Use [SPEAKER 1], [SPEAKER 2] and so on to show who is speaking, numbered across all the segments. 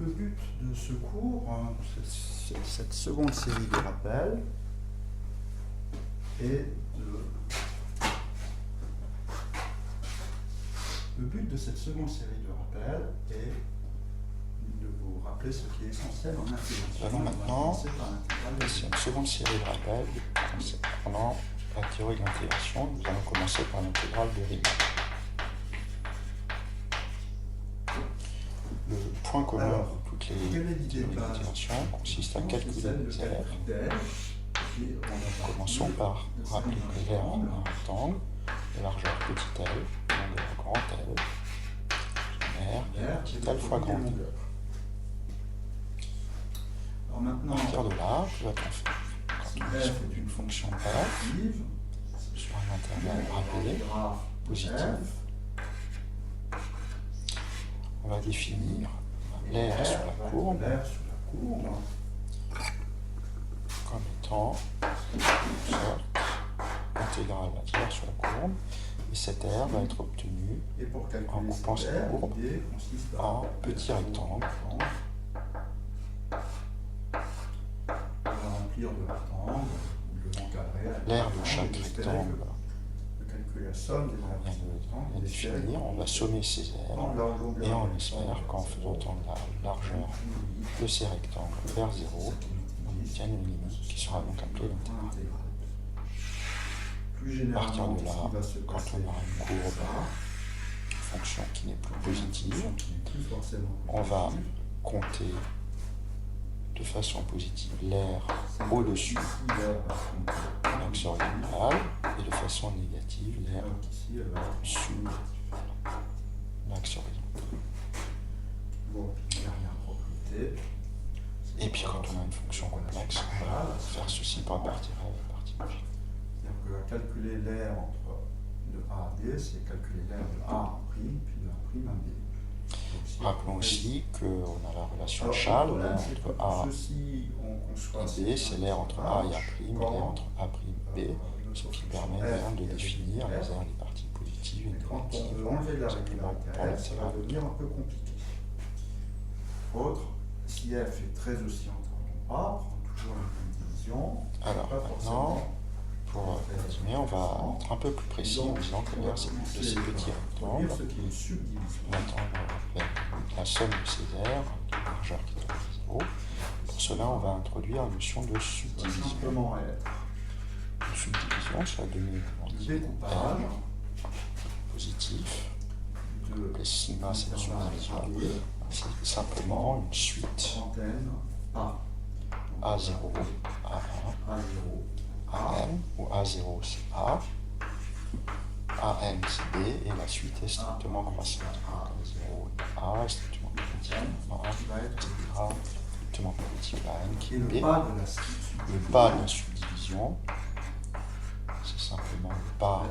[SPEAKER 1] le but de ce cours, cette seconde série de rappels, Le but de cette seconde série de rappels est de vous rappeler ce qui est essentiel en intégration.
[SPEAKER 2] Nous allons maintenant passer une seconde série de rappels concernant la théorie de l'intégration. Nous allons commencer par l'intégrale de Riemann. Le point commun de toutes les théories d'intégration consiste à calculer les aires. Commençons par rappeler que l'aire est un rectangle de largeur petit l, longueur grand L, l'aire petit l fois grand L. À partir de là, que va-t-on faire? Quand on est sur une fonction f, sur un intervalle rappelé, positif, on va définir l'aire sur la courbe comme étant une sorte intégrale à l'aire sur la courbe, et cette aire va être obtenue en coupant cette courbe en petits rectangles. L'aire de chaque rectangle, on vient de définir, on va sommer ces aires, et on espère qu'en faisant tendre la largeur de ces rectangles vers 0, on obtient une limite qui sera donc appelée l'intégrale. À partir de là, quand on aura une courbe, une fonction qui n'est plus positive, on va compter de façon positive l'aire au-dessus de l'axe oriental et de façon négative l'aire au-dessus de l'axe oriental. Et puis quand on a une fonction complexe, on va faire ceci par partie réelle et partie logique.
[SPEAKER 1] Calculer l'aire entre de A à D, c'est calculer l'aire de A à prime, puis de A' à D.
[SPEAKER 2] Rappelons aussi qu'on a la relation Schall, l'aire entre A et B, c'est l'aire entre A et A', et l'aire entre A', B, ce qui permet de définir les aires des parties positives et négatives, simplement pour l'intégrale.
[SPEAKER 1] Un peu compliqué. Autre, si f est très oscillante en A, prend toujours la même division.
[SPEAKER 2] Alors maintenant, pour résumer, on va être un peu plus précis en disant que l'aire c'est de ces petits rectangles. Maintenant, on va faire la somme de ces aires avec une largeur qui est à 0. Pour cela, on va introduire la notion de subdivision. Une subdivision, ça va donner un positif. Le sigma, c'est la subdivision. C'est simplement une suite A0, A1, AN, où A0 c'est A, AN c'est B, et la suite est strictement croissante. A0 est A, est strictement positif A, etc. Strictement positif AN qui est B. Le bas de la subdivision, c'est simplement le pas.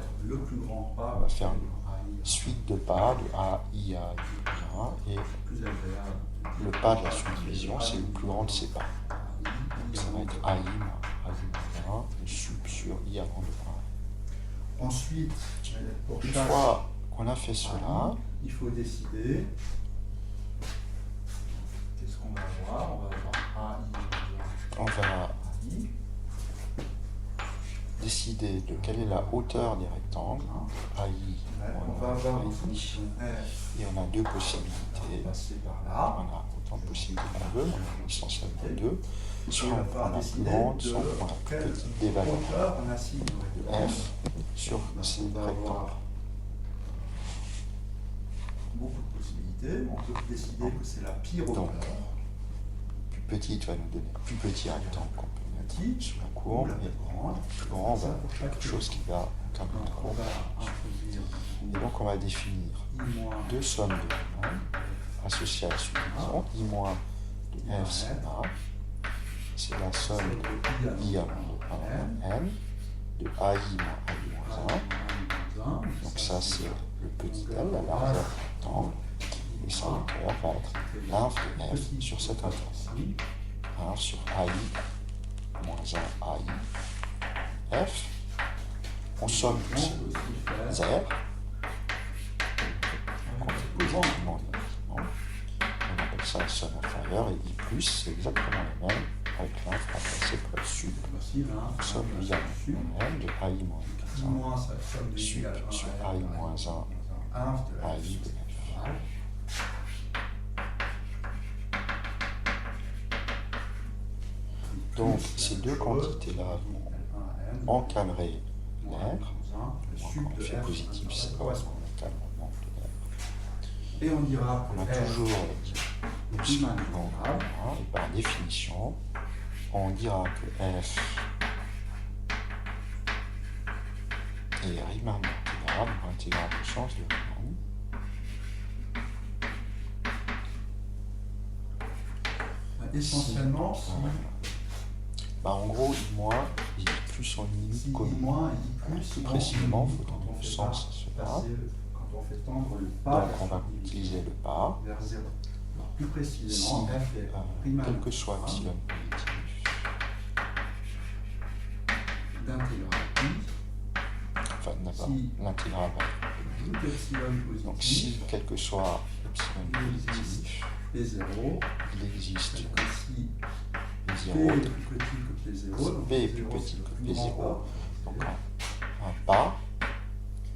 [SPEAKER 2] On va faire une suite de pas de AI à I+1, et le pas de la subdivision, c'est le plus grand de ces pas. Donc ça va être AI moins 1, le sub sur I avant de 1.
[SPEAKER 1] Ensuite,
[SPEAKER 2] une fois qu'on a fait cela,
[SPEAKER 1] il faut décider qu'est-ce qu'on va avoir. On va avoir AI.
[SPEAKER 2] On va décider de quelle est la hauteur des rectangles, AI,
[SPEAKER 1] on va avoir une fonction
[SPEAKER 2] f, et on a deux possibilités. On a autant de possibilités qu'on veut, on a essentiellement deux. Soit on prend la plus grande, soit on prend la plus petite des valeurs de f sur ces rectangles.
[SPEAKER 1] Beaucoup de possibilités, on peut décider que c'est la pire hauteur.
[SPEAKER 2] Plus petite va nous donner un plus petit rectangle qu'on peut mettre sur la courbe, et plus grand va faire quelque chose qui va encadrer la courbe. Et donc on va définir deux sommes de Riemann associées à la subdivision. I moins de f sigma, c'est la somme de I à moins 1 n, de AI moins AI moins 1. Donc ça c'est le petit l, la largeur du rectangle, et sa hauteur va être l'inf de f sur cet intervalle. 1 sur AI moins 1 AI f. On somme tous ces aires. On compte positivement et négativement. On appelle sa somme inférieure, et I plus, c'est exactement la même, avec l'inf remplacé par le sub. Somme égale M de AI moins 1, sub sur AI moins 1, AI de F. Donc, ces deux quantités-là vont encadrer l'air. Quand on fait positif, c'est correspond à l'encadrement de l'air.
[SPEAKER 1] Et on dira
[SPEAKER 2] On a toujours epsilon grand A, et par définition, on dira que F est Riemann intégrable, ou intégrable au sens de Riemann.
[SPEAKER 1] Essentiellement,
[SPEAKER 2] en gros, I- I plus en limite
[SPEAKER 1] si
[SPEAKER 2] commune. Plus précisément, il faut donner le sens à cela.
[SPEAKER 1] Quand on fait tendre le pas,
[SPEAKER 2] Donc on va utiliser le pas.
[SPEAKER 1] vers 0. Alors, plus
[SPEAKER 2] Si,
[SPEAKER 1] précisément, F est Riemann
[SPEAKER 2] quel que soit epsilon positif,
[SPEAKER 1] d'intégrale I.
[SPEAKER 2] enfin d'abord
[SPEAKER 1] Si
[SPEAKER 2] l'intégrale va être
[SPEAKER 1] tout epsilon positif,
[SPEAKER 2] donc si quel que soit epsilon positif,
[SPEAKER 1] P0,
[SPEAKER 2] il existe
[SPEAKER 1] c'est que si P
[SPEAKER 2] 0,
[SPEAKER 1] est plus petit que P0,
[SPEAKER 2] si
[SPEAKER 1] donc
[SPEAKER 2] P est plus
[SPEAKER 1] P0,
[SPEAKER 2] petit
[SPEAKER 1] c'est
[SPEAKER 2] que
[SPEAKER 1] le plus
[SPEAKER 2] P0,
[SPEAKER 1] grand
[SPEAKER 2] donc
[SPEAKER 1] pas.
[SPEAKER 2] un pas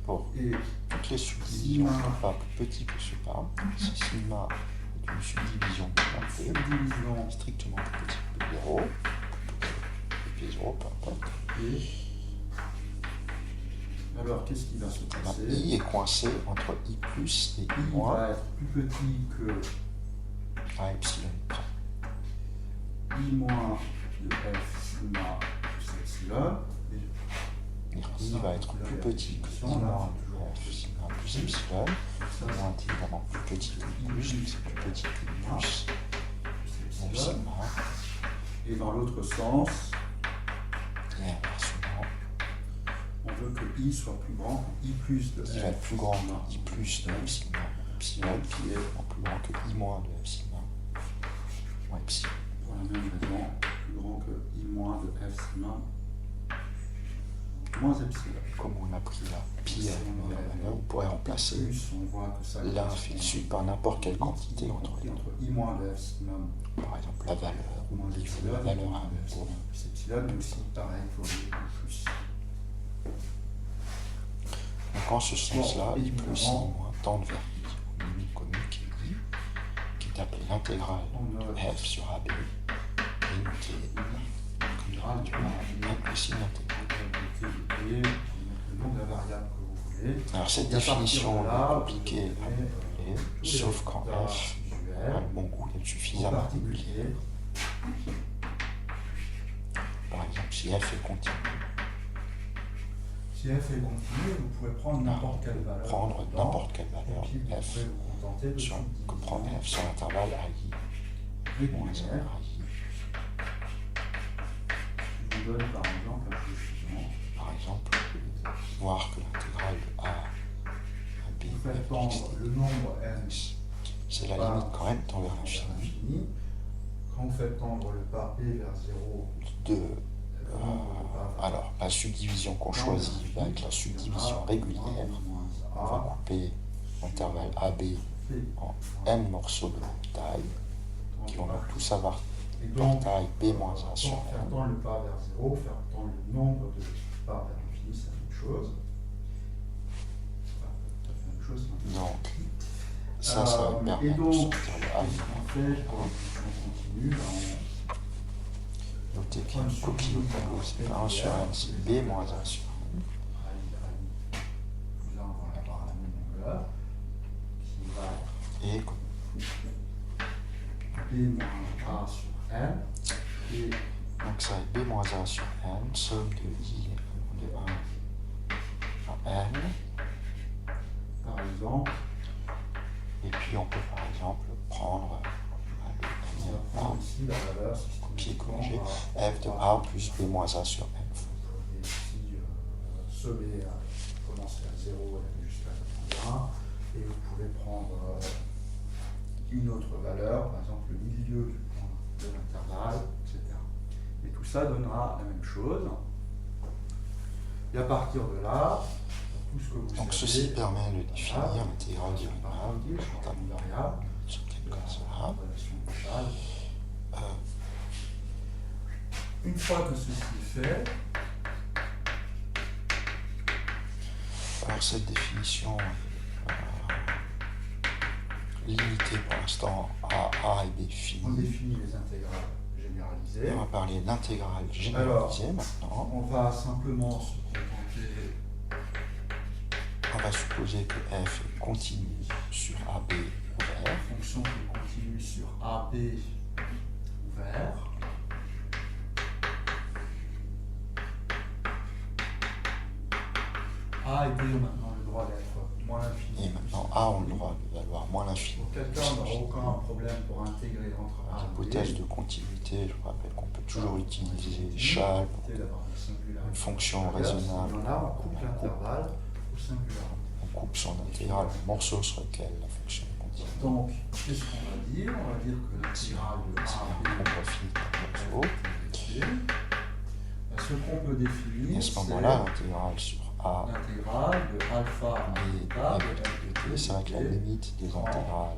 [SPEAKER 2] pour
[SPEAKER 1] Et
[SPEAKER 2] toutes les subdivisions
[SPEAKER 1] sigma
[SPEAKER 2] d'un pas plus petit que ce pas, si sigma est une subdivision de P,
[SPEAKER 1] subdivision
[SPEAKER 2] strictement plus petit que P0, P0, peu importe,
[SPEAKER 1] P. Alors, qu'est-ce qui va se passer?
[SPEAKER 2] I est coincé entre I plus et I
[SPEAKER 1] I
[SPEAKER 2] moins
[SPEAKER 1] va être plus petit que
[SPEAKER 2] à epsilon près.
[SPEAKER 1] I moins de F sigma plus epsilon.
[SPEAKER 2] I va être plus petit que I moins de F sigma plus epsilon, moins évidemment plus petit que I plus, donc c'est plus petit que I plus F sigma,
[SPEAKER 1] Et dans l'autre sens,
[SPEAKER 2] et inversement,
[SPEAKER 1] on veut que I soit plus grand que I plus de F.
[SPEAKER 2] I va être plus grand que I plus de F sigma epsilon, qui est plus grand que I moins de F sigma moins epsilon.
[SPEAKER 1] Pour la même raison, plus grand que I moins de F sigma moins epsilon.
[SPEAKER 2] Comme on a pris la pire meilleure valeur, on pourrait remplacer
[SPEAKER 1] Plus, on voit que ça
[SPEAKER 2] l'inf et le sud par n'importe quelle quantité entre les deux.
[SPEAKER 1] entre I moins de F sigma
[SPEAKER 2] Par exemple la valeur, ou
[SPEAKER 1] moins
[SPEAKER 2] la
[SPEAKER 1] epsilon,
[SPEAKER 2] valeur
[SPEAKER 1] I moins
[SPEAKER 2] à
[SPEAKER 1] de F sigma plus epsilon, mais aussi pareil pour les I plus.
[SPEAKER 2] Donc en ce sens-là, I plus I moins tend vers I, une limite commune qui est I, qui est appelée l'intégrale de F sur AB, et notée comme du I plus I l'intégrale.
[SPEAKER 1] Le nom de la variable que vous voulez.
[SPEAKER 2] Alors cette
[SPEAKER 1] Et à partir
[SPEAKER 2] définition
[SPEAKER 1] de
[SPEAKER 2] est
[SPEAKER 1] là,
[SPEAKER 2] compliquée à manipuler, sauf quand F a le bon goût d'être
[SPEAKER 1] En
[SPEAKER 2] suffisamment
[SPEAKER 1] particulier,
[SPEAKER 2] régulière. Par exemple, si F est continu,
[SPEAKER 1] si F est continu, vous pouvez prendre n'importe quelle valeur.
[SPEAKER 2] prendre
[SPEAKER 1] dedans,
[SPEAKER 2] n'importe quelle
[SPEAKER 1] et
[SPEAKER 2] valeur
[SPEAKER 1] puis vous
[SPEAKER 2] F
[SPEAKER 1] pouvez vous contenter de
[SPEAKER 2] sur, que prend F sur l'intervalle AI moins 1
[SPEAKER 1] régulière.
[SPEAKER 2] AI.
[SPEAKER 1] Je vous donne par exemple un chiffre suivant.
[SPEAKER 2] Par exemple, voir que l'intégrale de A à B
[SPEAKER 1] Vous faites
[SPEAKER 2] f
[SPEAKER 1] tendre
[SPEAKER 2] x
[SPEAKER 1] le nombre n
[SPEAKER 2] c'est la limite quand même tend vers l'infini
[SPEAKER 1] Quand vous faites tendre le pas P vers 0,
[SPEAKER 2] de
[SPEAKER 1] le nombre de pas va
[SPEAKER 2] alors la subdivision qu'on choisit va être la subdivision régulière. On va couper l'intervalle AB en n morceaux de même taille qui vont donc tous avoir
[SPEAKER 1] Et
[SPEAKER 2] par
[SPEAKER 1] donc,
[SPEAKER 2] taille B moins 1 sur
[SPEAKER 1] faire
[SPEAKER 2] n.
[SPEAKER 1] tendre le pas vers 0, faire tendre le nombre de pas vers l'infini, c'est la même chose. Pas tout à fait la même chose.
[SPEAKER 2] Donc ça va
[SPEAKER 1] Et
[SPEAKER 2] permettre de
[SPEAKER 1] donc,
[SPEAKER 2] sortir le A.
[SPEAKER 1] en fait, pour les fonctions continues,
[SPEAKER 2] Notez qu'il y a une copie au tableau, c'est pas 1 sur n, c'est B moins 1 sur n.
[SPEAKER 1] plus 1 va avoir la même longueur, qui va
[SPEAKER 2] Et
[SPEAKER 1] B moins A sur N, et
[SPEAKER 2] donc ça est B moins 1 sur n, somme de I de 1 à n.
[SPEAKER 1] par exemple,
[SPEAKER 2] Et puis on peut par exemple prendre
[SPEAKER 1] on va prendre ici la valeur
[SPEAKER 2] copier-coller f de A plus B moins 1 sur n.
[SPEAKER 1] Vous pouvez ici sommer, commencer à 0 et aller jusqu'à 1, et vous pouvez prendre une autre valeur, par exemple le milieu du point de l'intervalle, etc. Et tout ça donnera la même chose. Et à partir de là, tout ce que vous
[SPEAKER 2] Donc
[SPEAKER 1] savez,
[SPEAKER 2] ceci permet de définir l'intégrale du
[SPEAKER 1] par
[SPEAKER 2] Riemann
[SPEAKER 1] partie, je prends une variable,
[SPEAKER 2] sur comme cela.
[SPEAKER 1] Une fois que ceci est fait,
[SPEAKER 2] alors cette définition limitée pour l'instant à A et B
[SPEAKER 1] on
[SPEAKER 2] fini.
[SPEAKER 1] définit les intégrales généralisées.
[SPEAKER 2] On va parler d'intégrale généralisée maintenant.
[SPEAKER 1] On va simplement se contenter.
[SPEAKER 2] On va supposer que f est continu sur AB ouvert.
[SPEAKER 1] Fonction qui est continue sur AB ouvert. A et B ont maintenant le droit d'être moins l'infini.
[SPEAKER 2] Et maintenant A ont le droit de valoir moins l'infini.
[SPEAKER 1] Auquel cas, on n'aura aucun problème pour intégrer entre A et B.
[SPEAKER 2] Hypothèse de continuité, je vous rappelle qu'on peut toujours utiliser chal, une fonction raisonnable.
[SPEAKER 1] On coupe l'intervalle au singularité.
[SPEAKER 2] On coupe son intégrale, le morceau sur lequel la fonction est continue.
[SPEAKER 1] Donc, qu'est-ce qu'on va dire? On va dire que l'intégrale de A
[SPEAKER 2] On va finir par morceau.
[SPEAKER 1] Ce qu'on peut définir,
[SPEAKER 2] Et à ce moment-là, l'intégrale sur A
[SPEAKER 1] l'intégrale de alpha
[SPEAKER 2] et
[SPEAKER 1] bêta
[SPEAKER 2] f de t, ça va être la limite des intégrales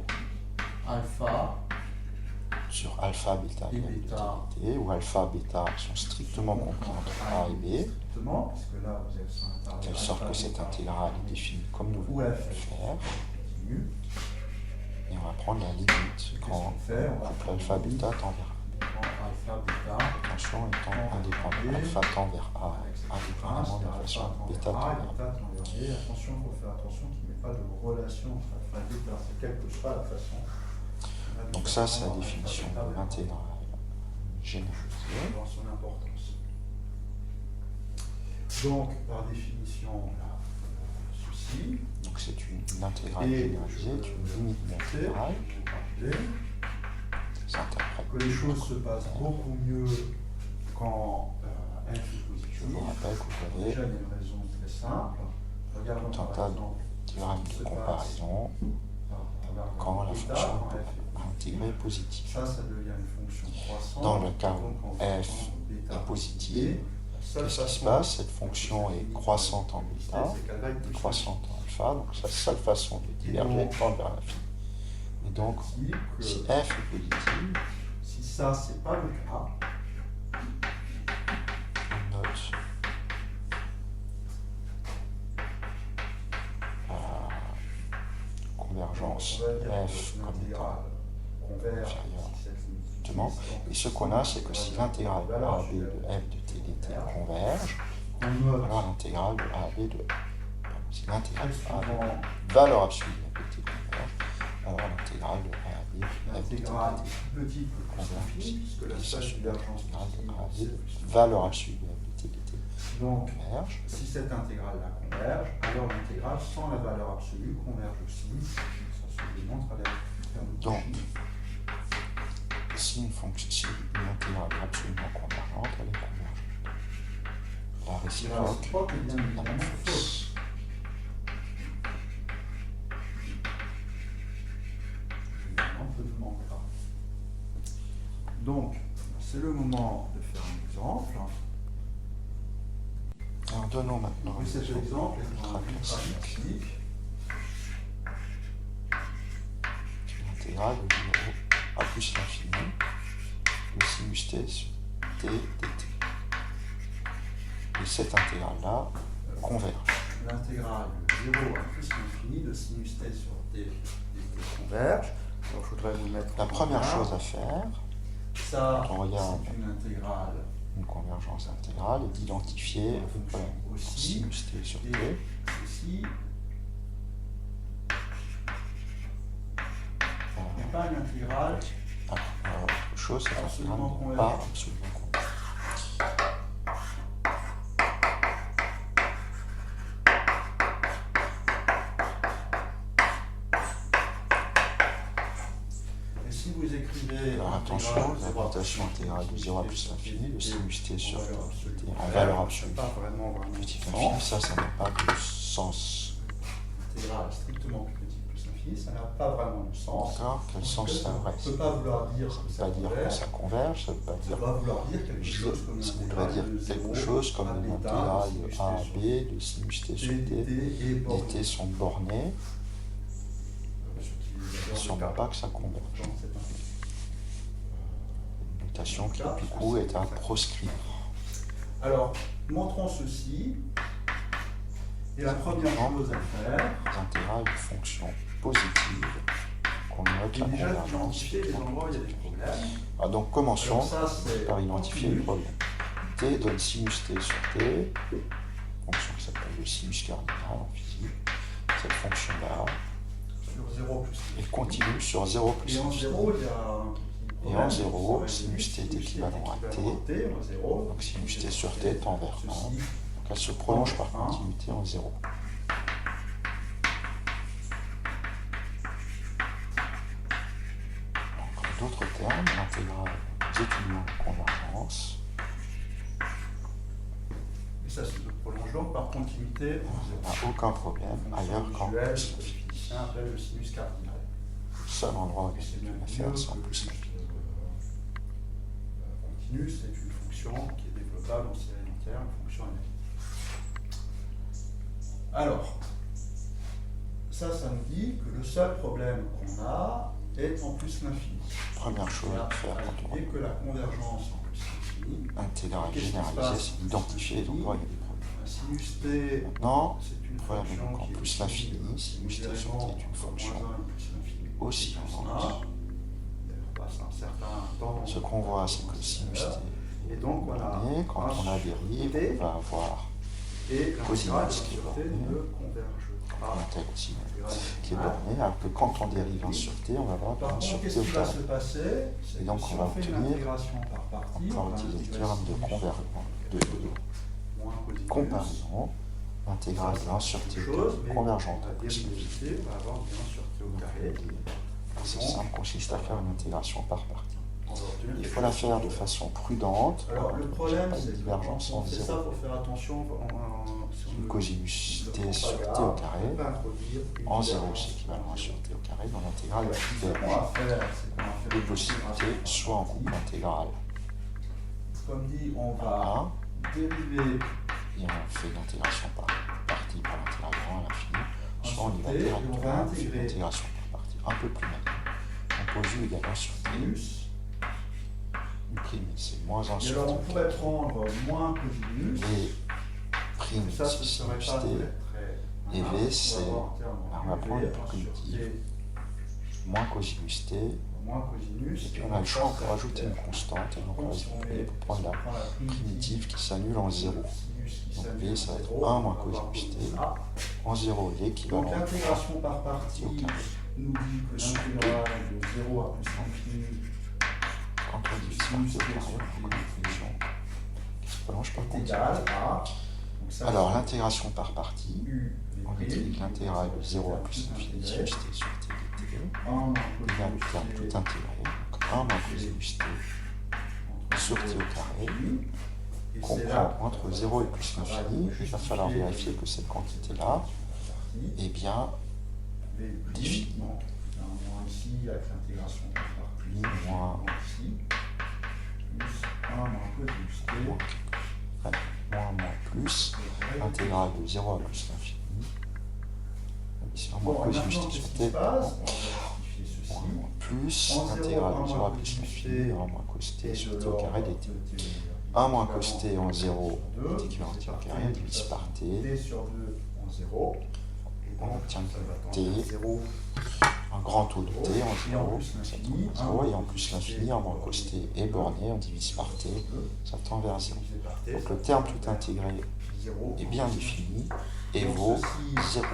[SPEAKER 1] alpha
[SPEAKER 2] sur alpha, bêta et f de t et t, où alpha, bêta sont strictement compris entre A et B,
[SPEAKER 1] exactement, puisque là vous êtes sur l'intervalle
[SPEAKER 2] de telle sorte que cette intégrale est définie comme nous venons de le faire.
[SPEAKER 1] continue.
[SPEAKER 2] Et on va prendre la limite quand on coupe l'alpha, bêta tend vers A.
[SPEAKER 1] Alpha bêta
[SPEAKER 2] Attention étant indépendant, alpha tend vers A, indépendamment de la façon bêta tend vers B.
[SPEAKER 1] Attention, il faut faire attention qu'il n'y ait pas de relation entre alpha et bêta, c'est quelle que soit la façon.
[SPEAKER 2] Donc ça, c'est la définition de l'intégrale généralisée.
[SPEAKER 1] Dans son importance. Donc, par définition, là, ceci.
[SPEAKER 2] Donc c'est une intégrale généralisée, est une limite d'intégrale.
[SPEAKER 1] Que les choses se passent beaucoup mieux quand f est positif.
[SPEAKER 2] Je vous rappelle que vous avez
[SPEAKER 1] Déjà, il y a une raison très simple. Regardons par
[SPEAKER 2] tentable
[SPEAKER 1] exemple
[SPEAKER 2] théorème de comparaison quand la fonction intégrée est positive.
[SPEAKER 1] Ça devient une fonction croissante.
[SPEAKER 2] Dans le cas
[SPEAKER 1] Donc,
[SPEAKER 2] où
[SPEAKER 1] en
[SPEAKER 2] f
[SPEAKER 1] fonction bêta
[SPEAKER 2] est positive,
[SPEAKER 1] seule
[SPEAKER 2] qu'est-ce qui se
[SPEAKER 1] façon
[SPEAKER 2] passe? Cette fonction est croissante en bêta,
[SPEAKER 1] c'est qu'elle va être plus
[SPEAKER 2] croissante en alpha, donc c'est la seule façon de diverger tendre vers l'infini. Et donc,
[SPEAKER 1] positive que
[SPEAKER 2] si f est positive,
[SPEAKER 1] si ça, c'est pas le cas,
[SPEAKER 2] on note convergence
[SPEAKER 1] on va dire
[SPEAKER 2] f
[SPEAKER 1] que
[SPEAKER 2] comme étant
[SPEAKER 1] l'intégrale converge
[SPEAKER 2] inférieure
[SPEAKER 1] si cette limite est
[SPEAKER 2] justement.
[SPEAKER 1] existante.
[SPEAKER 2] Et ce qu'on a, c'est que si l'intégrale de a à b de f de t dt converge,
[SPEAKER 1] On note
[SPEAKER 2] alors l'intégrale de a à b de si l'intégrale de a à b
[SPEAKER 1] souvent
[SPEAKER 2] valeur absolue de f de t converge, alors l'intégrale de a à b de f de t
[SPEAKER 1] l'intégrale
[SPEAKER 2] dt
[SPEAKER 1] est plus petite que plus
[SPEAKER 2] converge
[SPEAKER 1] infinie,
[SPEAKER 2] aussi.
[SPEAKER 1] puisque la
[SPEAKER 2] Et ça
[SPEAKER 1] seule
[SPEAKER 2] suppose
[SPEAKER 1] divergence
[SPEAKER 2] l'intégrale de a à b
[SPEAKER 1] possible,
[SPEAKER 2] de
[SPEAKER 1] c'est
[SPEAKER 2] valeur absolue de f de t dt
[SPEAKER 1] donc,
[SPEAKER 2] converge.
[SPEAKER 1] si cette intégrale-là converge, alors l'intégrale sans la valeur absolue converge aussi. Ça se démontre avec
[SPEAKER 2] Donc, si une fonction, si une intégrale est absolument convergente, elle est convergente. La
[SPEAKER 1] la
[SPEAKER 2] réciproque
[SPEAKER 1] réciproque est bien
[SPEAKER 2] la
[SPEAKER 1] évidemment
[SPEAKER 2] même
[SPEAKER 1] fausse.
[SPEAKER 2] chose.
[SPEAKER 1] Évidemment, peu de manque là. Donc, c'est le moment de faire un exemple.
[SPEAKER 2] Alors donnons maintenant
[SPEAKER 1] Et cet exemple est
[SPEAKER 2] ultra
[SPEAKER 1] un ultra
[SPEAKER 2] classique.
[SPEAKER 1] classique.
[SPEAKER 2] L'intégrale de 0 à plus l'infini de sinus t sur t dt. Et cette intégrale-là converge.
[SPEAKER 1] L'intégrale de 0 à plus l'infini de sinus t sur t dt converge. Alors, je voudrais vous mettre
[SPEAKER 2] La
[SPEAKER 1] en
[SPEAKER 2] première
[SPEAKER 1] regard.
[SPEAKER 2] chose à faire,
[SPEAKER 1] Ça,
[SPEAKER 2] quand on regarde
[SPEAKER 1] c'est une intégrale
[SPEAKER 2] une convergence intégrale, est d'identifier voilà,
[SPEAKER 1] aussi.
[SPEAKER 2] sinus t sur
[SPEAKER 1] Et
[SPEAKER 2] t.
[SPEAKER 1] ceci n'est pas une intégrale.
[SPEAKER 2] Alors, l'autre chose, c'est
[SPEAKER 1] Absolument
[SPEAKER 2] l'intégrale n'est
[SPEAKER 1] convergente.
[SPEAKER 2] pas absolument convergente.
[SPEAKER 1] Et si vous écrivez
[SPEAKER 2] Alors attention, la notation intégrale de 0 à plus l'infini, le sinus t sur t en valeur absolue
[SPEAKER 1] pas vraiment
[SPEAKER 2] petit
[SPEAKER 1] différent.
[SPEAKER 2] infini, ça n'a pas de sens.
[SPEAKER 1] Intégrale strictement plus petit plus infini, ça n'a pas vraiment de sens.
[SPEAKER 2] D'accord? Quel sens ça aurait?
[SPEAKER 1] ne peut pas vouloir dire que
[SPEAKER 2] Ça
[SPEAKER 1] ça
[SPEAKER 2] ne veut pas dire que
[SPEAKER 1] converge.
[SPEAKER 2] ça converge, ça ne veut pas
[SPEAKER 1] Ça
[SPEAKER 2] dire
[SPEAKER 1] va vouloir dire quelque
[SPEAKER 2] Je
[SPEAKER 1] chose comme
[SPEAKER 2] ça
[SPEAKER 1] une
[SPEAKER 2] voudrait dire
[SPEAKER 1] intégrale de
[SPEAKER 2] quelque
[SPEAKER 1] 0
[SPEAKER 2] chose comme
[SPEAKER 1] à
[SPEAKER 2] une
[SPEAKER 1] bêta,
[SPEAKER 2] intégrale
[SPEAKER 1] de sinus
[SPEAKER 2] a à
[SPEAKER 1] t
[SPEAKER 2] b de sinus t sur
[SPEAKER 1] sur
[SPEAKER 2] t.
[SPEAKER 1] dt et
[SPEAKER 2] Les t sont bornés.
[SPEAKER 1] j'utilise
[SPEAKER 2] sûrement pas que ça converge. Une notation qui, du coup, est à proscrire.
[SPEAKER 1] Alors, montrons ceci. Et la première chose à faire,
[SPEAKER 2] l'intégrale de fonction positive qu'on note la convergence.
[SPEAKER 1] les endroits où il y a des problèmes.
[SPEAKER 2] Ah, donc commençons par identifier
[SPEAKER 1] continu.
[SPEAKER 2] les problèmes. T donne sinus T sur T, fonction qui s'appelle le sinus cardinal en physique. Cette fonction-là,
[SPEAKER 1] Sur 0 plus
[SPEAKER 2] elle continue sur 0 plus
[SPEAKER 1] Et en
[SPEAKER 2] infini.
[SPEAKER 1] 0, il y a un
[SPEAKER 2] Et en 0, sinus T est équivalent à T.
[SPEAKER 1] en 0.
[SPEAKER 2] Donc sinus T sur T tend vers 1. Donc elle se prolonge par continuité en 0. En d'autres termes, l'intégrale des étudiants de convergence
[SPEAKER 1] Et ça se prolonge donc par continuité en 0.
[SPEAKER 2] n'a aucun problème ailleurs qu'en
[SPEAKER 1] visuelle,
[SPEAKER 2] plus
[SPEAKER 1] le
[SPEAKER 2] l'infini.
[SPEAKER 1] physicien appelle le sinus cardinal.
[SPEAKER 2] Le seul endroit où il
[SPEAKER 1] C'est
[SPEAKER 2] y a
[SPEAKER 1] même
[SPEAKER 2] une
[SPEAKER 1] mieux
[SPEAKER 2] affaire, c'est en
[SPEAKER 1] que
[SPEAKER 2] plus l'infini.
[SPEAKER 1] continu, c'est une fonction qui est développable en série entière, une fonction analytique. Alors, ça nous dit que le seul problème qu'on a est en plus l'infini.
[SPEAKER 2] Première chose à faire quand on
[SPEAKER 1] Et que la convergence en plus l'infini,
[SPEAKER 2] intégral généralisé, c'est d'identifier les endroits où il y a des problèmes.
[SPEAKER 1] un sinus t,
[SPEAKER 2] Maintenant,
[SPEAKER 1] c'est une
[SPEAKER 2] voilà,
[SPEAKER 1] fonction
[SPEAKER 2] donc en
[SPEAKER 1] qui est
[SPEAKER 2] plus l'infini, sinus t sur t est une fonction oscillante. Ce qu'on voit, c'est que sinus t
[SPEAKER 1] Et donc,
[SPEAKER 2] est borné. Quand on a des dérives, on va avoir
[SPEAKER 1] et
[SPEAKER 2] cosinus qui est borné.
[SPEAKER 1] ne converge
[SPEAKER 2] On
[SPEAKER 1] pas.
[SPEAKER 2] intègre aussi qui est borné, alors que quand on dérive 1 sur t, on va avoir
[SPEAKER 1] Par
[SPEAKER 2] 1 sur
[SPEAKER 1] contre,
[SPEAKER 2] t
[SPEAKER 1] qu'est-ce
[SPEAKER 2] au
[SPEAKER 1] qui va
[SPEAKER 2] carré.
[SPEAKER 1] se passer? C'est
[SPEAKER 2] Et donc,
[SPEAKER 1] que si
[SPEAKER 2] on va
[SPEAKER 1] on fait une
[SPEAKER 2] obtenir,
[SPEAKER 1] intégration par partie,
[SPEAKER 2] on va utiliser le théorème de convergence, de comparaison, l'intégrale de 1 sur t convergente à plus l'infini.
[SPEAKER 1] on va avoir du 1 sur t au carré.
[SPEAKER 2] C'est simple, consiste à faire une intégration par partie.
[SPEAKER 1] On va obtenir
[SPEAKER 2] Il faut la faire de façon prudente.
[SPEAKER 1] Alors le problème,
[SPEAKER 2] Pas de
[SPEAKER 1] c'est que
[SPEAKER 2] divergence
[SPEAKER 1] quand
[SPEAKER 2] en
[SPEAKER 1] on fait ça,
[SPEAKER 2] 0.
[SPEAKER 1] il faut faire attention
[SPEAKER 2] Une cosinus t sur t au carré. En 0, c'est équivalent à 1 sur t au carré. Dans l'intégrale,
[SPEAKER 1] Ce qu'on
[SPEAKER 2] diverge.
[SPEAKER 1] va faire, c'est qu'on va faire
[SPEAKER 2] Les possibilités, soit en couple intégral
[SPEAKER 1] Comme dit, on va
[SPEAKER 2] à 1,
[SPEAKER 1] dériver
[SPEAKER 2] et on fait l'intégration par partie par l'intégrale de 1 à l'infini, soit on y va
[SPEAKER 1] et
[SPEAKER 2] directement,
[SPEAKER 1] on va
[SPEAKER 2] on fait
[SPEAKER 1] intégrer
[SPEAKER 2] l'intégration par partie un peu plus manuelle. On pose u égale 1 sur t,
[SPEAKER 1] sinus.
[SPEAKER 2] u prime c'est moins 1
[SPEAKER 1] Et
[SPEAKER 2] sur
[SPEAKER 1] alors
[SPEAKER 2] t
[SPEAKER 1] on
[SPEAKER 2] au
[SPEAKER 1] pourrait
[SPEAKER 2] carré.
[SPEAKER 1] prendre moins cosinus.
[SPEAKER 2] V prime
[SPEAKER 1] Et ça, ce
[SPEAKER 2] c'est
[SPEAKER 1] serait
[SPEAKER 2] sinus
[SPEAKER 1] pas
[SPEAKER 2] t,
[SPEAKER 1] très.
[SPEAKER 2] et V c'est,
[SPEAKER 1] alors
[SPEAKER 2] on va prendre le primitif, moins cosinus t,
[SPEAKER 1] moins cosinus.
[SPEAKER 2] et puis on a le choix, on peut rajouter une constante, et donc on va se débrouiller pour prendre la primitive qui s'annule en 0. Donc V, ça va être 1 moins cosinus t. En 0, l'équivalent
[SPEAKER 1] Donc l'intégration par partie
[SPEAKER 2] au carré.
[SPEAKER 1] nous dit que l'intégrale de 0 à plus l'infini
[SPEAKER 2] Quand on divise par t au carré, on a une fonction qui se prolonge par
[SPEAKER 1] est
[SPEAKER 2] continuité.
[SPEAKER 1] égale à. donc ça,
[SPEAKER 2] Alors
[SPEAKER 1] c'est
[SPEAKER 2] l'intégration par partie,
[SPEAKER 1] U
[SPEAKER 2] on
[SPEAKER 1] V',
[SPEAKER 2] utilise l'intégrale de 0 à plus l'infini sinus t sur t de t, égale au terme tout intégré, donc 1 moins cosinus t sur t au carré, qu'on prend entre 0 et plus l'infini. Il va falloir vérifier que cette quantité-là est bien définie.
[SPEAKER 1] Donc, un moins ici avec l'intégration par partie.
[SPEAKER 2] Moins
[SPEAKER 1] Ici. Plus 1 moins cosinus t.
[SPEAKER 2] moins plus, intégrale de 0 à plus l'infini. Ici, moins
[SPEAKER 1] Bon,
[SPEAKER 2] cosinus
[SPEAKER 1] maintenant,
[SPEAKER 2] t
[SPEAKER 1] qu'est-ce
[SPEAKER 2] sur
[SPEAKER 1] qui
[SPEAKER 2] t,
[SPEAKER 1] se passe? On va rectifier ceci.
[SPEAKER 2] moins plus,
[SPEAKER 1] En 0,
[SPEAKER 2] intégrale de 0 à
[SPEAKER 1] 1
[SPEAKER 2] plus
[SPEAKER 1] moins
[SPEAKER 2] l'infini, 1 moins cos t
[SPEAKER 1] Et
[SPEAKER 2] sur
[SPEAKER 1] de
[SPEAKER 2] t au carré
[SPEAKER 1] l'ordre
[SPEAKER 2] dt.
[SPEAKER 1] de t.
[SPEAKER 2] 1 moins cos t en 0
[SPEAKER 1] 2,
[SPEAKER 2] est équivalent à t au carré, divisé par t.
[SPEAKER 1] t sur 2 en 0. Et
[SPEAKER 2] On
[SPEAKER 1] donc,
[SPEAKER 2] obtient
[SPEAKER 1] ça va
[SPEAKER 2] T,
[SPEAKER 1] tendre à 0.
[SPEAKER 2] un grand taux de t
[SPEAKER 1] Et
[SPEAKER 2] en
[SPEAKER 1] en
[SPEAKER 2] 0,
[SPEAKER 1] plus
[SPEAKER 2] ça
[SPEAKER 1] l'infini,
[SPEAKER 2] tend vers 0, et en plus l'infini, 1 moins cos t est borné, on divise par t, ça tend vers 0.
[SPEAKER 1] Divisé par t,
[SPEAKER 2] Donc
[SPEAKER 1] ça
[SPEAKER 2] le
[SPEAKER 1] va
[SPEAKER 2] terme
[SPEAKER 1] tendre
[SPEAKER 2] tout
[SPEAKER 1] vers
[SPEAKER 2] intégré
[SPEAKER 1] 0.
[SPEAKER 2] est bien défini et
[SPEAKER 1] Donc
[SPEAKER 2] vaut
[SPEAKER 1] ceci
[SPEAKER 2] 0.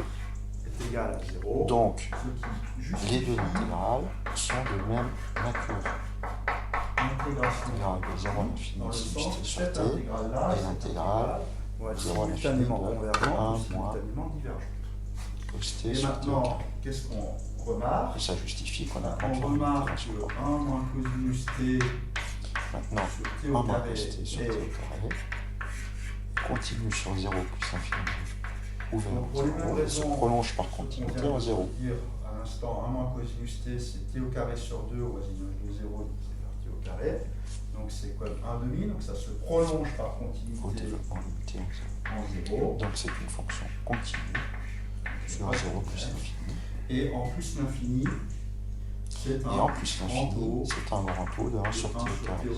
[SPEAKER 1] est égal à 0.
[SPEAKER 2] Donc,
[SPEAKER 1] Ce qui justifie
[SPEAKER 2] les deux intégrales sont de même nature.
[SPEAKER 1] l'intégration
[SPEAKER 2] L'intégrale de 0 à
[SPEAKER 1] dans
[SPEAKER 2] l'infini
[SPEAKER 1] le
[SPEAKER 2] sinus
[SPEAKER 1] sens
[SPEAKER 2] t
[SPEAKER 1] que
[SPEAKER 2] sur
[SPEAKER 1] cette
[SPEAKER 2] t,
[SPEAKER 1] intégrale-là,
[SPEAKER 2] et l'intégrale
[SPEAKER 1] vont être
[SPEAKER 2] 0 à l'infini
[SPEAKER 1] simultanément
[SPEAKER 2] de
[SPEAKER 1] convergentes
[SPEAKER 2] 1
[SPEAKER 1] ou simultanément divergentes.
[SPEAKER 2] cos t
[SPEAKER 1] Et
[SPEAKER 2] sur t au
[SPEAKER 1] maintenant,
[SPEAKER 2] carré.
[SPEAKER 1] qu'est-ce qu'on remarque?
[SPEAKER 2] Et ça justifie qu'on a
[SPEAKER 1] On remarque que 1 moins cosinus t
[SPEAKER 2] Maintenant,
[SPEAKER 1] sur t
[SPEAKER 2] 1
[SPEAKER 1] au
[SPEAKER 2] moins
[SPEAKER 1] carré
[SPEAKER 2] cos t sur t au
[SPEAKER 1] est
[SPEAKER 2] carré continue sur 0 plus l'infini ouvert
[SPEAKER 1] donc,
[SPEAKER 2] en
[SPEAKER 1] pour les mêmes
[SPEAKER 2] 0 et se
[SPEAKER 1] raisons
[SPEAKER 2] prolonge par
[SPEAKER 1] qu'on vient
[SPEAKER 2] continuité en
[SPEAKER 1] de
[SPEAKER 2] 0.
[SPEAKER 1] dire à l'instant, 1 moins cosinus t, c'est t au carré sur 2 au voisinage de 0 divisé par t au carré. Donc c'est quoi 1/2, donc ça se prolonge par
[SPEAKER 2] Au
[SPEAKER 1] continuité
[SPEAKER 2] développement limité en 0.
[SPEAKER 1] en 0.
[SPEAKER 2] Donc c'est une fonction continue sur 0 plus l'infini.
[SPEAKER 1] Et en plus l'infini,
[SPEAKER 2] Et en plus, l'infini, c'est un grand taux de 1 sur t au carré.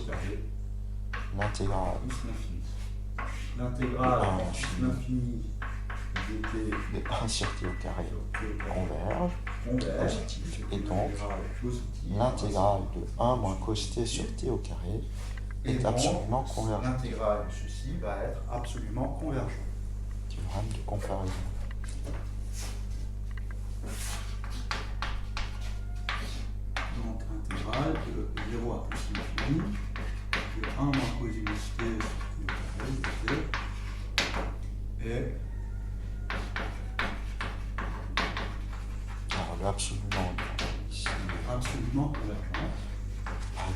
[SPEAKER 2] L'intégrale
[SPEAKER 1] de l'infini
[SPEAKER 2] de 1 sur t au carré converge, positif, et donc l'intégrale de 1 moins cos t sur t au carré est absolument convergente.
[SPEAKER 1] L'intégrale de ceci va être absolument convergente.
[SPEAKER 2] Théorème de comparaison.
[SPEAKER 1] Donc intégrale de 0 à plus l'infini de 1 moins cosinus t sur t au carré et
[SPEAKER 2] Absolument, ici,
[SPEAKER 1] absolument convergent.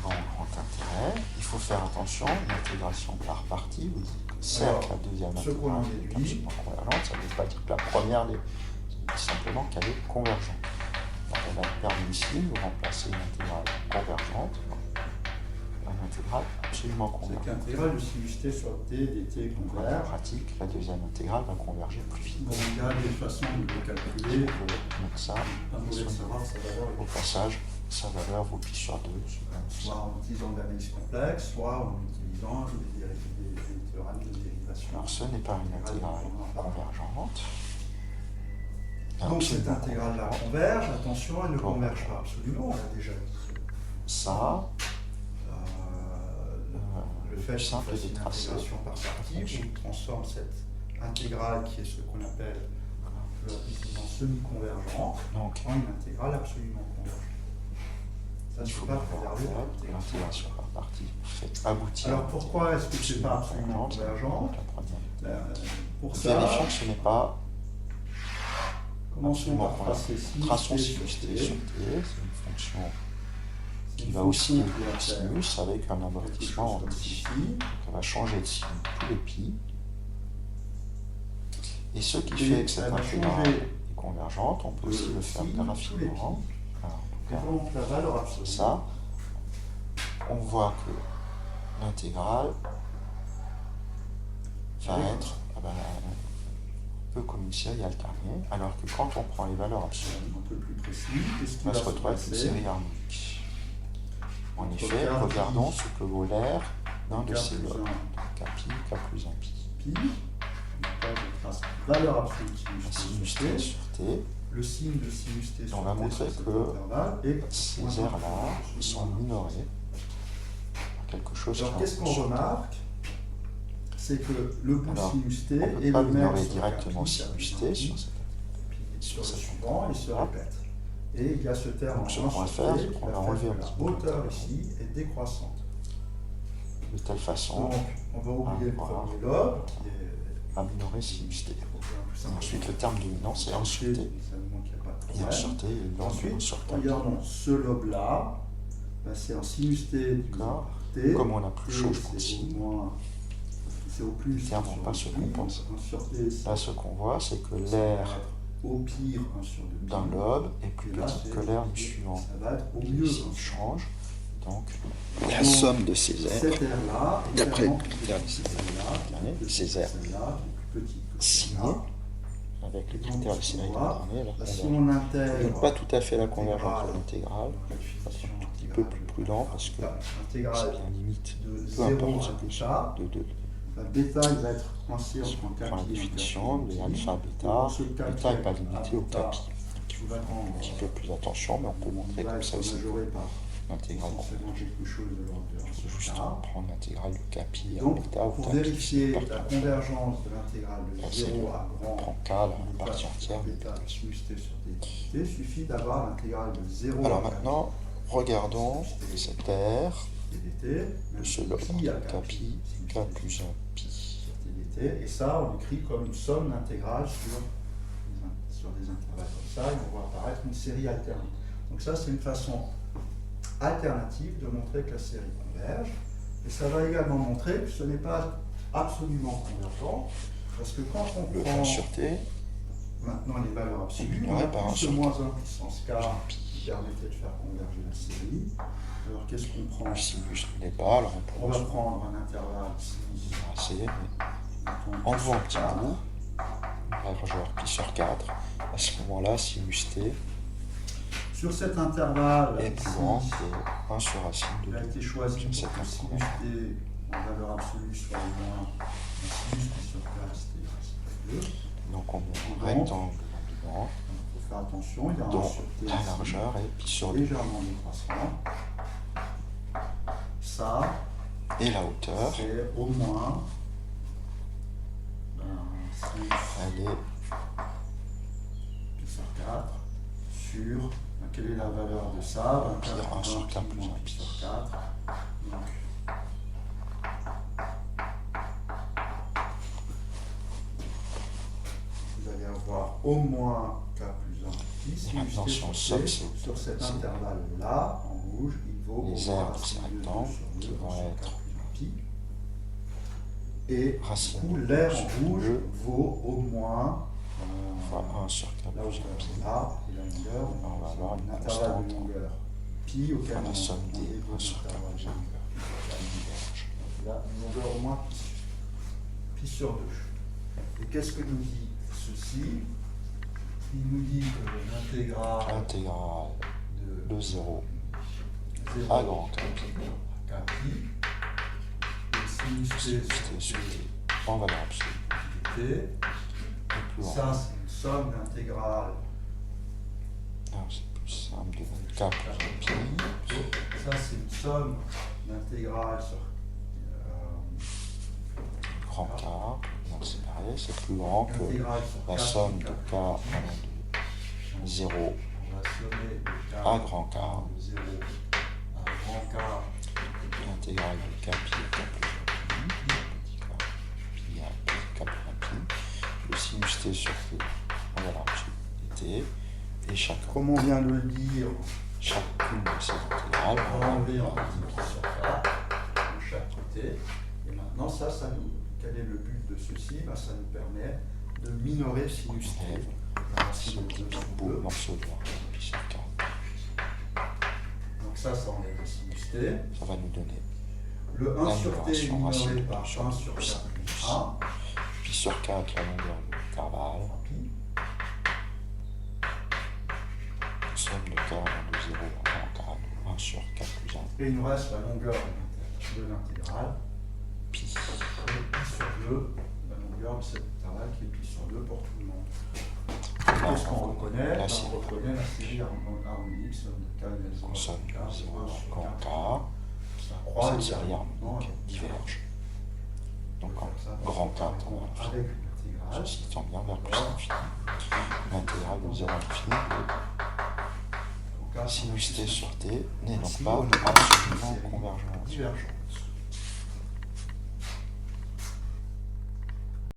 [SPEAKER 2] Grand intérêt. Il faut faire attention, l'intégration par partie vous dit que certes la deuxième intégrale est absolument convergente, ça ne veut pas dire que la première l'est, ça dit simplement qu'elle est convergente. Donc on a permis ici, nous remplacer une intégrale convergente par une intégrale absolument convergente.
[SPEAKER 1] C'est l'intégrale de sinus t sur t dt converge.
[SPEAKER 2] En pratique, la deuxième intégrale va converger plus vite.
[SPEAKER 1] Bon, il y a des façons de le calculer.
[SPEAKER 2] Donc ça, au passage, sa valeur vaut pi sur 2.
[SPEAKER 1] Soit en utilisant de l'analyse complexe, soit en utilisant des théorèmes de dérivation.
[SPEAKER 2] Alors ce n'est pas une intégrale convergente.
[SPEAKER 1] Donc cette intégrale-là converge, attention, elle ne converge pas absolument, on l'a déjà dit.
[SPEAKER 2] Ça,
[SPEAKER 1] le fait qu'il fasse une intégration par partie, on transforme cette intégrale qui est ce qu'on appelle en semi-convergente en une intégrale absolument convergente. Ça ne faut pas préserver
[SPEAKER 2] l'intégration par partie fait aboutir.
[SPEAKER 1] Alors pourquoi est-ce que ce n'est pas absolument convergent? Pour ça,
[SPEAKER 2] vérifions que ce n'est pas
[SPEAKER 1] commençons par tracer
[SPEAKER 2] traçons sinus t sur t, c'est une fonction qui va osciller le sinus avec un amortissement en ici. Donc elle va changer de signe tous les pi. Et ce qui fait que cette intégrale est convergente, on peut aussi le faire graphiquement.
[SPEAKER 1] Donc la valeur absolue.
[SPEAKER 2] Ça, on voit que l'intégrale va être un peu comme une série alternée, alors que quand on prend les valeurs absolues,
[SPEAKER 1] un peu plus précis,
[SPEAKER 2] on va se retrouver avec une série harmonique. En effet, regardons ce que vaut l'air d'un de ces lobes. K pi, K plus 1 pi.
[SPEAKER 1] Valeur absolue
[SPEAKER 2] sinus t sur t.
[SPEAKER 1] Le signe de sinus t sur t.
[SPEAKER 2] On va montrer que ces aires-là sont minorées par quelque chose qui est en
[SPEAKER 1] qu'est-ce qu'on remarque? C'est que le bout sinus t
[SPEAKER 2] est le même minorer directement sinus t sur
[SPEAKER 1] le suivant, il se répète. Et il y a ce terme
[SPEAKER 2] donc, ce qu'on va faire, c'est qu'on va enlever un petit peu.
[SPEAKER 1] La hauteur ici est décroissante.
[SPEAKER 2] De telle façon,
[SPEAKER 1] donc, on va oublier le premier lobe qui est
[SPEAKER 2] un minoré sinus t. Ensuite, le terme dominant, c'est 1 sur t. Et 1 sur t, et
[SPEAKER 1] ensuite,
[SPEAKER 2] sur t.
[SPEAKER 1] regardons ce lobe-là, c'est un sinus t du t.
[SPEAKER 2] Comme on a plus chaud, je pense.
[SPEAKER 1] C'est au plus.
[SPEAKER 2] Les termes ne vont pas se compenser. Là, ce qu'on voit, c'est que l'air
[SPEAKER 1] au pire
[SPEAKER 2] d'un lobe est plus petit que l'air du suivant.
[SPEAKER 1] Ça va être au mieux.
[SPEAKER 2] Il change. Donc, la somme de ces airs, d'après le critère de ces airs signés, avec le critère de série alternée, alors on n'a pas tout à fait la convergence de l'intégrale, on va être un tout petit peu plus prudent parce que c'est bien limite, peu importe ce que c'est, de 2.
[SPEAKER 1] La bêta va être coincée entre
[SPEAKER 2] on prend la définition de alpha bêta, bêta n'est pas limité au capi. Donc il faut faire un petit peu plus attention, mais on peut montrer comme ça aussi l'intégrale. Il faut juste prendre l'intégrale de capi en bêta ou
[SPEAKER 1] pour vérifier la convergence de l'intégrale de 0 à grand,
[SPEAKER 2] on prend K, la partie entière.
[SPEAKER 1] Il suffit d'avoir l'intégrale de 0
[SPEAKER 2] alors maintenant, regardons cette aire de ce lobe, capi, K plus 1 pi.
[SPEAKER 1] Et ça, on écrit comme une somme d'intégrales sur des intervalles comme ça, et on va apparaître une série alternée. Donc ça, c'est une façon alternative de montrer que la série converge. Et ça va également montrer que ce n'est pas absolument convergent, parce que quand on prend maintenant les valeurs absolues, on a plus de moins 1 puissance k qui permettait de faire converger la série. Alors qu'est-ce qu'on prend?
[SPEAKER 2] Le sinus n'est pas, alors
[SPEAKER 1] on va prendre un intervalle
[SPEAKER 2] sinus. En faisant un petit bout, largeur pi sur 4, à ce moment-là, sinus t
[SPEAKER 1] Sur cet intervalle,
[SPEAKER 2] est plus
[SPEAKER 1] ici,
[SPEAKER 2] grand que 1 sur racine de
[SPEAKER 1] il a
[SPEAKER 2] 2.
[SPEAKER 1] été choisi pour que
[SPEAKER 2] Sur
[SPEAKER 1] le
[SPEAKER 2] cette
[SPEAKER 1] sinus t en valeur absolue soit au moins un sinus pi sur k racine t racine de 2.
[SPEAKER 2] Donc on met un rectangle dedans,
[SPEAKER 1] Il faut faire attention, il y a un
[SPEAKER 2] dont
[SPEAKER 1] sur t
[SPEAKER 2] la
[SPEAKER 1] ici,
[SPEAKER 2] largeur est pi sur 2.
[SPEAKER 1] légèrement décroissant. Ça,
[SPEAKER 2] Et la hauteur,
[SPEAKER 1] c'est au moins sinus
[SPEAKER 2] elle est
[SPEAKER 1] pi sur 4 sur, quelle est la valeur de ça?
[SPEAKER 2] pi 1 sur k plus 1
[SPEAKER 1] pi
[SPEAKER 2] pi.
[SPEAKER 1] sur 4. Donc, vous allez avoir au moins k plus 1 pi.
[SPEAKER 2] Et maintenant, si on somme
[SPEAKER 1] sur cet intervalle-là, en rouge, il vaut
[SPEAKER 2] les
[SPEAKER 1] au moins
[SPEAKER 2] aires de ces
[SPEAKER 1] racine de 2
[SPEAKER 2] rectangles
[SPEAKER 1] sur 2
[SPEAKER 2] qui vont
[SPEAKER 1] sur k
[SPEAKER 2] être
[SPEAKER 1] plus 1 pi. Et
[SPEAKER 2] racine
[SPEAKER 1] du coup,
[SPEAKER 2] de
[SPEAKER 1] l'air
[SPEAKER 2] 2
[SPEAKER 1] en
[SPEAKER 2] sur
[SPEAKER 1] rouge
[SPEAKER 2] 2
[SPEAKER 1] vaut au moins
[SPEAKER 2] fois 1 sur k
[SPEAKER 1] la
[SPEAKER 2] plus 1
[SPEAKER 1] hauteur
[SPEAKER 2] pi.
[SPEAKER 1] là et la longueur.
[SPEAKER 2] On va avoir une
[SPEAKER 1] un intervalle
[SPEAKER 2] constante
[SPEAKER 1] de longueur pi auquel
[SPEAKER 2] la
[SPEAKER 1] on
[SPEAKER 2] somme
[SPEAKER 1] on
[SPEAKER 2] des
[SPEAKER 1] développe
[SPEAKER 2] 1 sur k
[SPEAKER 1] l'intervalle
[SPEAKER 2] plus
[SPEAKER 1] de
[SPEAKER 2] 1
[SPEAKER 1] longueur.
[SPEAKER 2] qui diverge.
[SPEAKER 1] Là, une longueur au moins pi sur 2. Et qu'est-ce que nous dit ceci? Il nous dit que l'intégrale
[SPEAKER 2] Intégrale de 0
[SPEAKER 1] 0
[SPEAKER 2] à grand K
[SPEAKER 1] k pi et sinus t
[SPEAKER 2] sinus t sur t en valeur absolue
[SPEAKER 1] t.
[SPEAKER 2] est plus grand.
[SPEAKER 1] Ça, c'est une somme d'intégrale
[SPEAKER 2] Alors c'est plus simple de k plus 1 pi.
[SPEAKER 1] Ça, c'est une somme d'intégrale sur
[SPEAKER 2] Grand K, donc c'est pareil, c'est plus grand que
[SPEAKER 1] l'intégrale sur
[SPEAKER 2] la
[SPEAKER 1] 4
[SPEAKER 2] somme de
[SPEAKER 1] pi
[SPEAKER 2] k allant de 0
[SPEAKER 1] On va sommer le k
[SPEAKER 2] à grand K,
[SPEAKER 1] de 0 à grand K.
[SPEAKER 2] l'intégrale de k pi à k plus 1 pi, petit k pi à petit k plus 1 pi, le sinus t sur t en valeur absolue dt, et
[SPEAKER 1] Comme on vient de le dire,
[SPEAKER 2] chacune de ces intégrales
[SPEAKER 1] on
[SPEAKER 2] va
[SPEAKER 1] va enlever un
[SPEAKER 2] avoir
[SPEAKER 1] petit pi sur k de chaque côté. Et maintenant, ça nous. Quel est le but de ceci? Ça nous permet de minorer le sinus t. La racine
[SPEAKER 2] ce
[SPEAKER 1] de
[SPEAKER 2] petit
[SPEAKER 1] 2 sur
[SPEAKER 2] beau
[SPEAKER 1] 2.
[SPEAKER 2] morceau de pi sur k.
[SPEAKER 1] Donc ça enlève le sinus t.
[SPEAKER 2] Ça va nous donner
[SPEAKER 1] Le 1 sur t est
[SPEAKER 2] l'annulation racine
[SPEAKER 1] minoré
[SPEAKER 2] de
[SPEAKER 1] par
[SPEAKER 2] 2 sur
[SPEAKER 1] 1
[SPEAKER 2] 2
[SPEAKER 1] sur k
[SPEAKER 2] plus
[SPEAKER 1] plus
[SPEAKER 2] 1
[SPEAKER 1] 1.
[SPEAKER 2] pi sur k qui est la longueur de l'intervalle,
[SPEAKER 1] Pi.
[SPEAKER 2] somme de k allant de 0 à grand K, de 1 sur k plus 1
[SPEAKER 1] Et il nous reste la longueur de l'intégrale.
[SPEAKER 2] pi.
[SPEAKER 1] Et pi sur 2, la longueur de cet intervalle qui est pi sur 2 pour tout le monde.
[SPEAKER 2] Là,
[SPEAKER 1] Qu'est-ce qu'on reconnaît?
[SPEAKER 2] la
[SPEAKER 1] On
[SPEAKER 2] série.
[SPEAKER 1] reconnaît la série harmonique, somme de k égale 0
[SPEAKER 2] On somme
[SPEAKER 1] k,
[SPEAKER 2] de 0
[SPEAKER 1] 0
[SPEAKER 2] à
[SPEAKER 1] sur
[SPEAKER 2] grand
[SPEAKER 1] k.
[SPEAKER 2] K,
[SPEAKER 1] Ça croît
[SPEAKER 2] cette série
[SPEAKER 1] également.
[SPEAKER 2] harmonique diverge. Donc en
[SPEAKER 1] Ça,
[SPEAKER 2] grand K
[SPEAKER 1] avec
[SPEAKER 2] tend à l'infini,
[SPEAKER 1] l'intégrale.
[SPEAKER 2] ceci tend bien vers plus l'infini. L'intégrale de 0 à l'infini
[SPEAKER 1] Donc là,
[SPEAKER 2] de sinus t sur t n'est donc
[SPEAKER 1] Ainsi,
[SPEAKER 2] pas
[SPEAKER 1] on a
[SPEAKER 2] absolument
[SPEAKER 1] une série
[SPEAKER 2] convergente.
[SPEAKER 1] divergente.